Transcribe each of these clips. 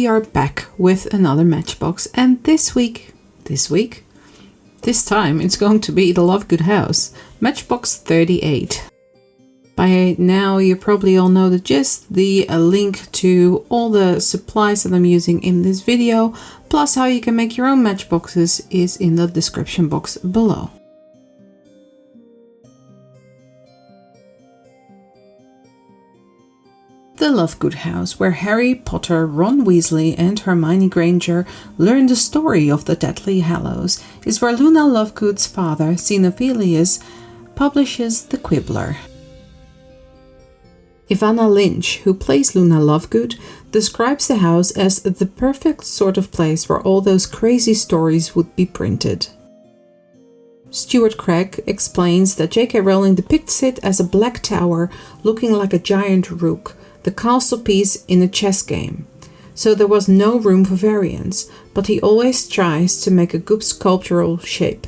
we are back with another Matchbox, and this time it's going to be the Lovegood House, Matchbox 38. By now you probably all know the gist. The link to all the supplies that I'm using in this video, plus how you can make your own matchboxes, is in the description box below. The Lovegood House, where Harry Potter, Ron Weasley and Hermione Granger learn the story of the Deathly Hallows, is where Luna Lovegood's father, Xenophilius, publishes The Quibbler. Ivana Lynch, who plays Luna Lovegood, describes the house as the perfect sort of place where all those crazy stories would be printed. Stuart Craig explains that J.K. Rowling depicts it as a black tower looking like a giant rook, the castle piece in a chess game. So there was no room for variance, but he always tries to make a good sculptural shape.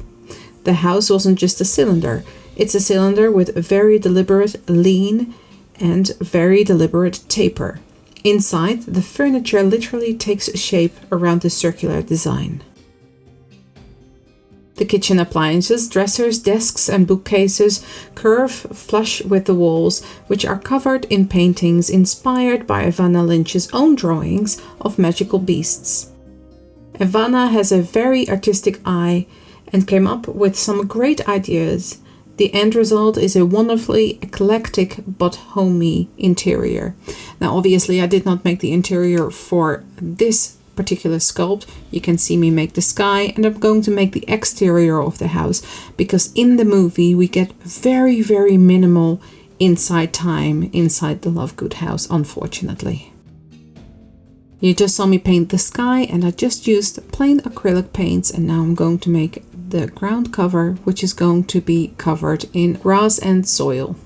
The house wasn't just a cylinder, it's a cylinder with a very deliberate lean and very deliberate taper. Inside, the furniture literally takes shape around the circular design. The kitchen appliances, dressers, desks and bookcases curve flush with the walls, which are covered in paintings inspired by Ivana Lynch's own drawings of magical beasts. Ivana has a very artistic eye and came up with some great ideas. The end result is a wonderfully eclectic but homey interior. Now obviously I did not make the interior for this particular sculpt. You can see me make the sky, and I'm going to make the exterior of the house because in the movie we get very, very minimal inside time inside the Lovegood house, unfortunately. You just saw me paint the sky, and I just used plain acrylic paints, and now I'm going to make the ground cover, which is going to be covered in grass and soil.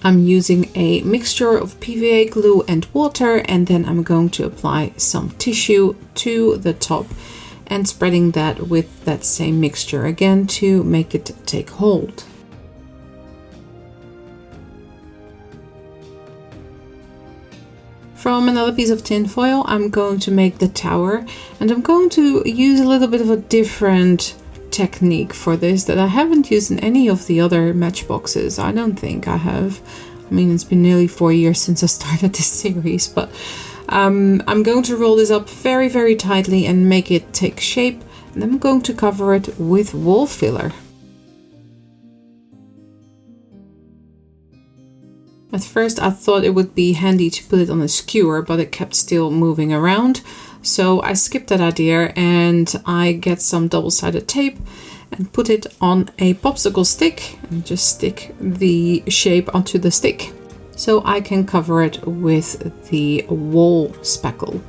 I'm using a mixture of PVA glue and water, and then I'm going to apply some tissue to the top and spreading that with that same mixture again to make it take hold. From another piece of tin foil, I'm going to make the tower, and I'm going to use a little bit of a different technique for this that I haven't used in any of the other matchboxes. I don't think I have. I mean, it's been nearly 4 years since I started this series, but I'm going to roll this up very, very tightly and make it take shape, and I'm going to cover it with wall filler. At first I thought it would be handy to put it on a skewer, but it kept still moving around. So I skipped that idea, and I get some double-sided tape and put it on a popsicle stick and just stick the shape onto the stick so I can cover it with the wall spackle.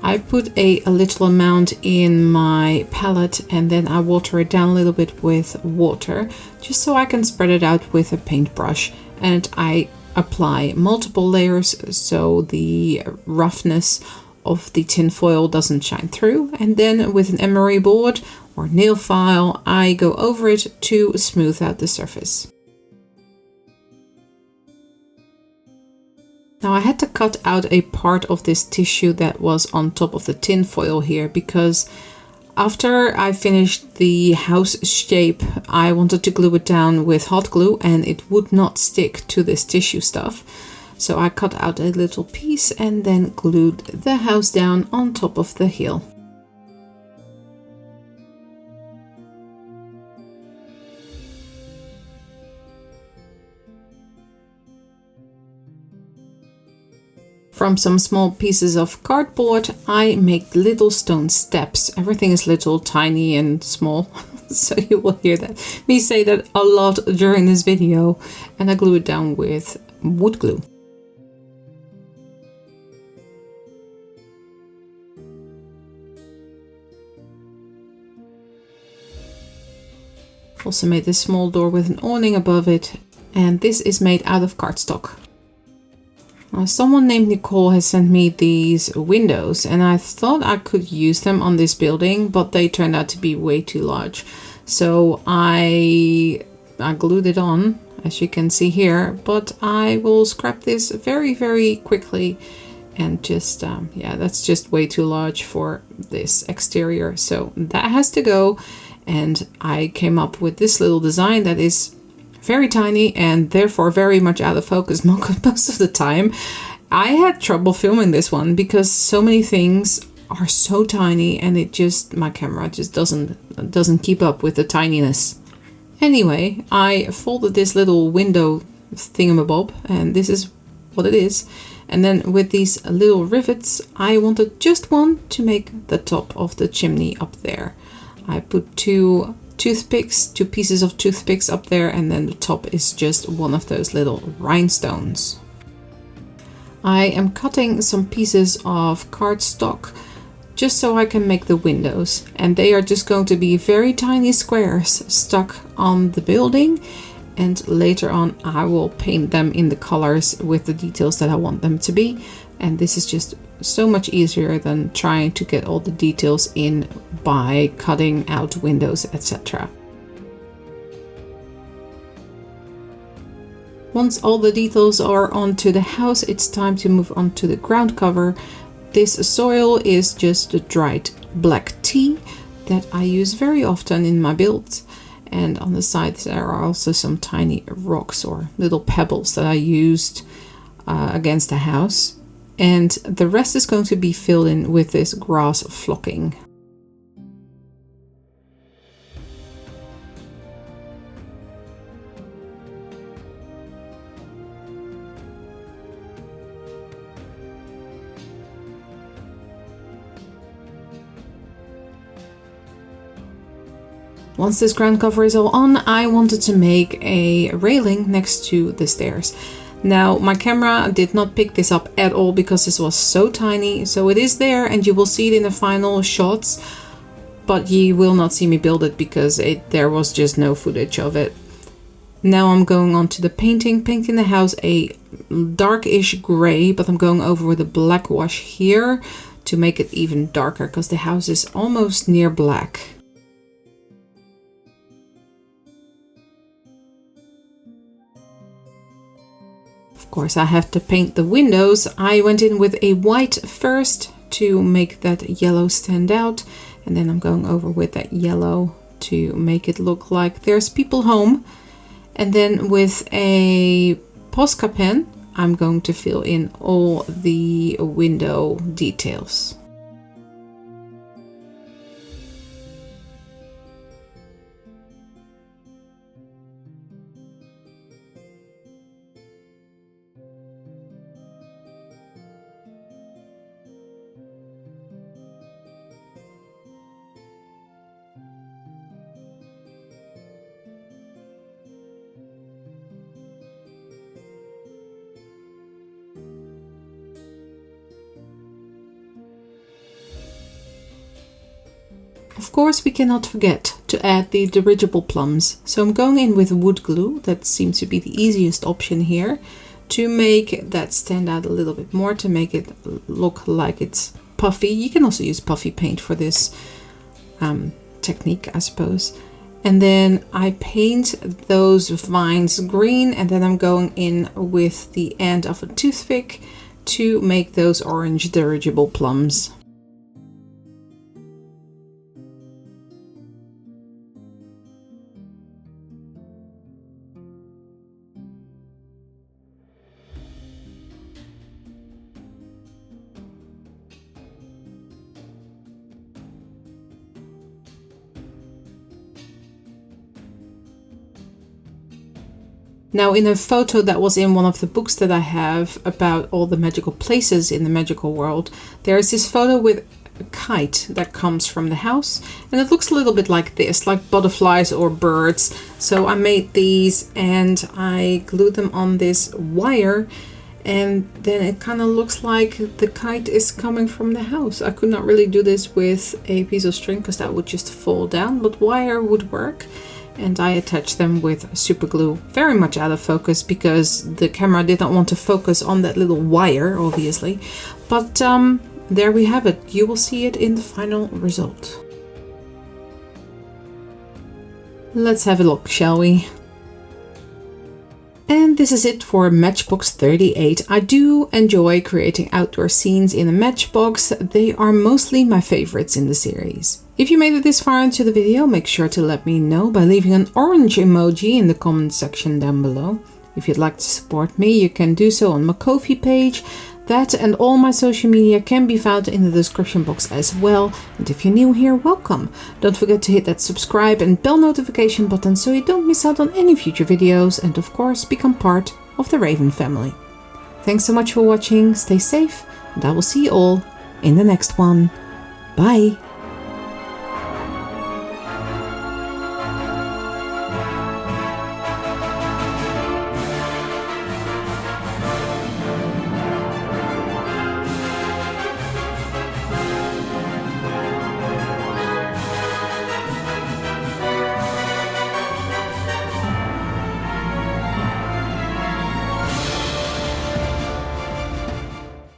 I put a little amount in my palette, and then I water it down a little bit with water just so I can spread it out with a paintbrush, and I apply multiple layers so the roughness of the tin foil doesn't shine through, and then with an emery board or nail file I go over it to smooth out the surface. Now I had to cut out a part of this tissue that was on top of the tin foil here, because after I finished the house shape I wanted to glue it down with hot glue and it would not stick to this tissue stuff. So I cut out a little piece and then glued the house down on top of the hill. From some small pieces of cardboard, I make little stone steps. Everything is little, tiny and small, so you will hear that me say that a lot during this video, and I glue it down with wood glue. Also made this small door with an awning above it, and this is made out of cardstock. Someone named Nicole has sent me these windows, and I thought I could use them on this building, but they turned out to be way too large. So I glued it on, as you can see here, but I will scrap this very, very quickly. And just, yeah, that's just way too large for this exterior. So that has to go. And I came up with this little design that is very tiny and therefore very much out of focus most of the time. I had trouble filming this one because so many things are so tiny and my camera just doesn't keep up with the tininess. Anyway, I folded this little window thingamabob, and this is what it is. And then with these little rivets, I wanted just one to make the top of the chimney up there. I put two pieces of toothpicks up there, and then the top is just one of those little rhinestones. I am cutting some pieces of cardstock just so I can make the windows, and they are just going to be very tiny squares stuck on the building. And later on I will paint them in the colors with the details that I want them to be. And this is just so much easier than trying to get all the details in by cutting out windows, etc. Once all the details are onto the house, it's time to move on to the ground cover. This soil is just the dried black tea that I use very often in my builds. And on the sides there are also some tiny rocks or little pebbles that I used against the house. And the rest is going to be filled in with this grass flocking. Once this ground cover is all on, I wanted to make a railing next to the stairs. Now, my camera did not pick this up at all because this was so tiny. So it is there and you will see it in the final shots, but you will not see me build it because there was just no footage of it. Now I'm going on to the painting the house a darkish gray, but I'm going over with a black wash here to make it even darker because the house is almost near black. Of course, I have to paint the windows. I went in with a white first to make that yellow stand out, and then I'm going over with that yellow to make it look like there's people home. And then with a Posca pen, I'm going to fill in all the window details. Of course, we cannot forget to add the dirigible plums. So I'm going in with wood glue. That seems to be the easiest option here to make that stand out a little bit more, to make it look like it's puffy. You can also use puffy paint for this technique, I suppose. And then I paint those vines green, and then I'm going in with the end of a toothpick to make those orange dirigible plums. Now, in a photo that was in one of the books that I have about all the magical places in the magical world, there is this photo with a kite that comes from the house, and it looks a little bit like this, like butterflies or birds. So I made these and I glued them on this wire, and then it kind of looks like the kite is coming from the house. I could not really do this with a piece of string because that would just fall down, but wire would work. and I attached them with super glue, very much out of focus because the camera did not want to focus on that little wire, obviously. But there we have it. You will see it in the final result. Let's have a look, shall we? And this is it for Matchbox 38. I do enjoy creating outdoor scenes in a Matchbox. They are mostly my favorites in the series. If you made it this far into the video, make sure to let me know by leaving an orange emoji in the comment section down below. If you'd like to support me, you can do so on my Ko-fi page. That and all my social media can be found in the description box as well. And if you're new here, welcome. Don't forget to hit that subscribe and bell notification button so you don't miss out on any future videos. And of course, become part of the Raven family. Thanks so much for watching. Stay safe, and I will see you all in the next one. Bye.